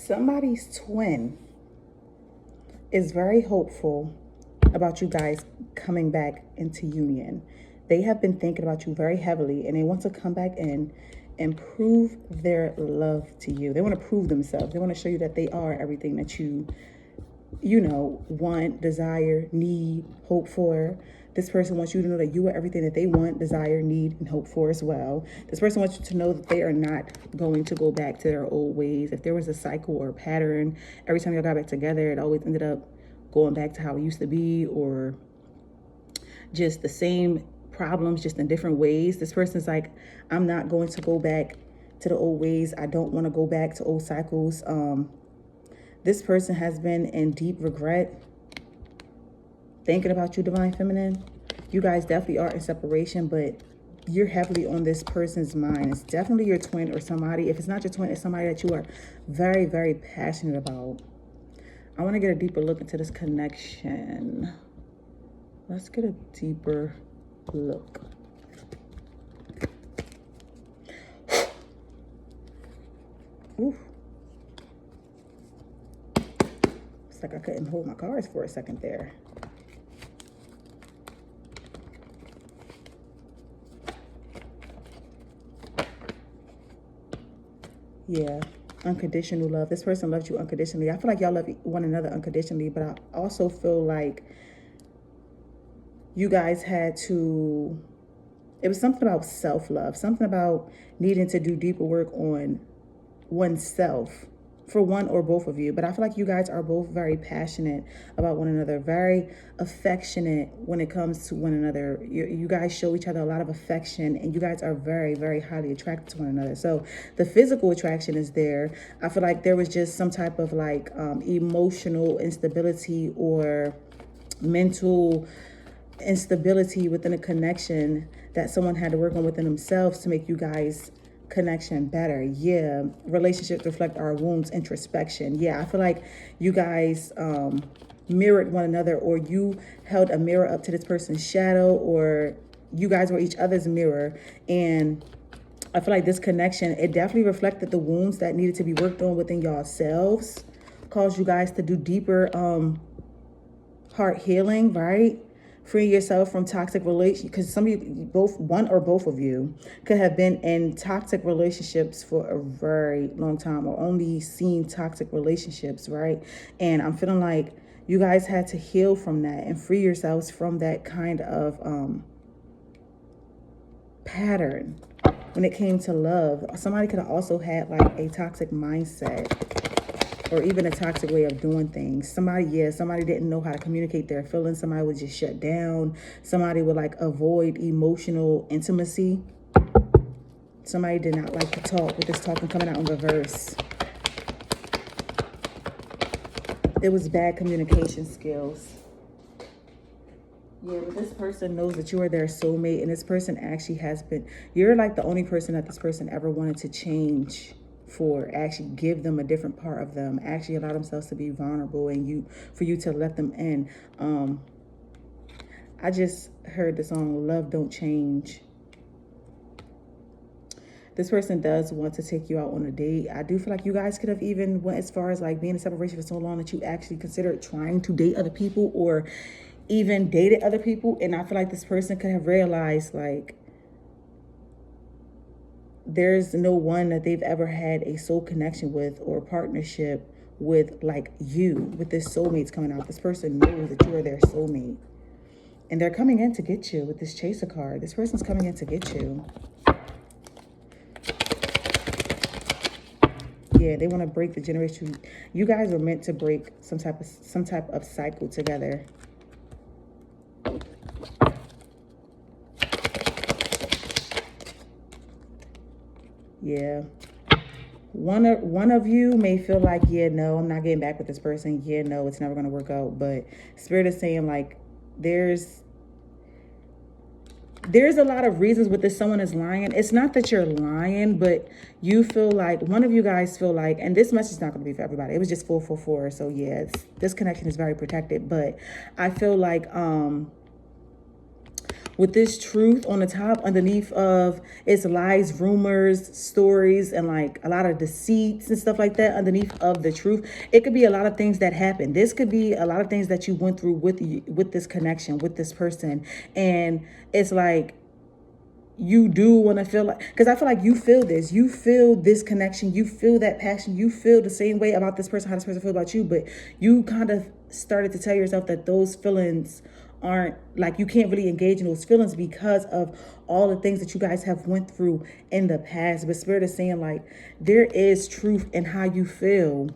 Somebody's twin is very hopeful about you guys coming back into union. They have been thinking about you very heavily and they want to come back in and prove their love to you. They want to prove themselves. They want to show you that they are everything that you know, want, desire, need, hope for. This person wants you to know that you are everything that they want, desire, need, and hope for as well. This person wants you to know that they are not going to go back to their old ways. If there was a cycle or a pattern, every time y'all got back together, it always ended up going back to how it used to be, or just the same problems, just in different ways. This person's like, I'm not going to go back to the old ways. I don't want to go back to old cycles. This person has been in deep regret, thinking about you, Divine Feminine. You guys definitely are in separation, but you're heavily on this person's mind. It's definitely your twin or somebody. If it's not your twin, it's somebody that you are very, very passionate about. I want to get a deeper look into this connection. Let's get a deeper look. Ooh. It's like I couldn't hold my cards for a second there. Yeah, unconditional love. This person loves you unconditionally. I feel like y'all love one another unconditionally, but I also feel like you guys had to, it was something about self-love, something about needing to do deeper work on oneself for one or both of you. But I feel like you guys are both very passionate about one another, very affectionate when it comes to one another. You guys show each other a lot of affection, and you guys are very, very highly attracted to one another. So the physical attraction is there. I feel like there was just some type of like emotional instability or mental instability within a connection that someone had to work on within themselves to make you guys connection better. Yeah, relationships reflect our wounds, introspection. Yeah, I feel like you guys mirrored one another, or you held a mirror up to this person's shadow, or you guys were each other's mirror. And I feel like this connection, it definitely reflected the wounds that needed to be worked on within yourselves, caused you guys to do deeper heart healing, right? Free yourself from toxic relationships, because some of you, both, one or both of you, could have been in toxic relationships for a very long time, or only seen toxic relationships, right? And I'm feeling like you guys had to heal from that and free yourselves from that kind of pattern when it came to love. Somebody could have also had like a toxic mindset, or even a toxic way of doing things. Somebody didn't know how to communicate their feelings. Somebody would just shut down. Somebody would like avoid emotional intimacy. Somebody did not like to talk, with this talking coming out in reverse. It was bad communication skills. Yeah, but this person knows that you are their soulmate, and this person actually has been, you're like the only person that this person ever wanted to change for, actually give them a different part of them, actually allow themselves to be vulnerable, and for you to let them in. I just heard the song Love Don't Change. This person does want to take you out on a date. I do feel like you guys could have even went as far as like being in separation for so long that you actually considered trying to date other people, or even dated other people. And I feel like this person could have realized like there's no one that they've ever had a soul connection with or partnership with like you, with this soulmates coming out. This person knows that you are their soulmate, and they're coming in to get you with this chaser card. This person's coming in to get you. Yeah, they want to break the generation. You guys are meant to break some type of cycle together. Yeah. One of you may feel like, yeah, no, I'm not getting back with this person. Yeah, no, it's never going to work out. But Spirit is saying like there's a lot of reasons with this. Someone is lying. It's not that you're lying, but you feel like, one of you guys feel like, and this message is not going to be for everybody. It was just 444. So yeah, this connection is very protected. But I feel like with this truth on the top, underneath of it's lies, rumors, stories, and like a lot of deceits and stuff like that underneath of the truth. It could be a lot of things that happen. This could be a lot of things that you went through with this connection, with this person. And it's like, you do want to feel like, because I feel like you feel this, you feel this connection, you feel that passion, you feel the same way about this person, how this person feels about you, but you kind of started to tell yourself that those feelings aren't, like, you can't really engage in those feelings because of all the things that you guys have went through in the past. But Spirit is saying, like, there is truth in how you feel.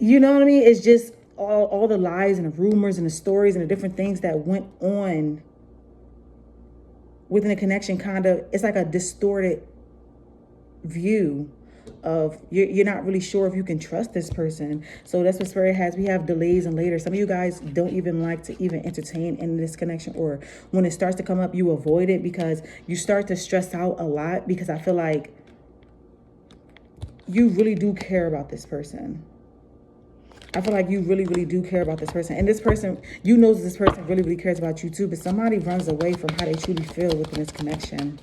You know what I mean? It's just all the lies and the rumors and the stories and the different things that went on within a connection, kind of, it's like a distorted view of, you're not really sure if you can trust this person. So that's what Spirit has. We have delays and later. Some of you guys don't even like to even entertain in this connection, or when it starts to come up, you avoid it because you start to stress out a lot, because I feel like you really do care about this person. I feel like you really, really do care about this person. And this person, you know this person really, really cares about you too. But somebody runs away from how they truly feel within this connection.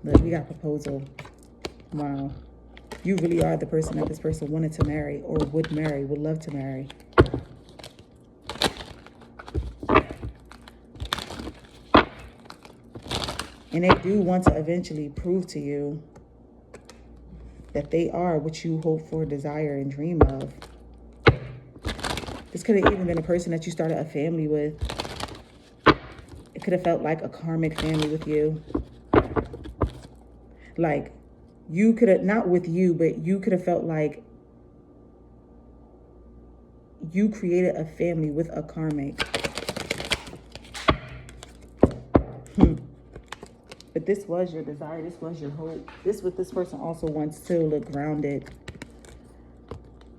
Look, we got proposal. Wow. You really are the person that this person wanted to marry, or would marry, would love to marry. And they do want to eventually prove to you that they are what you hope for, desire, and dream of. This could have even been a person that you started a family with. It could have felt like a karmic family with you. Like, you could have, not with you, but you could have felt like you created a family with a karmic. But this was your desire. This was your hope. This what this person also wants to look grounded.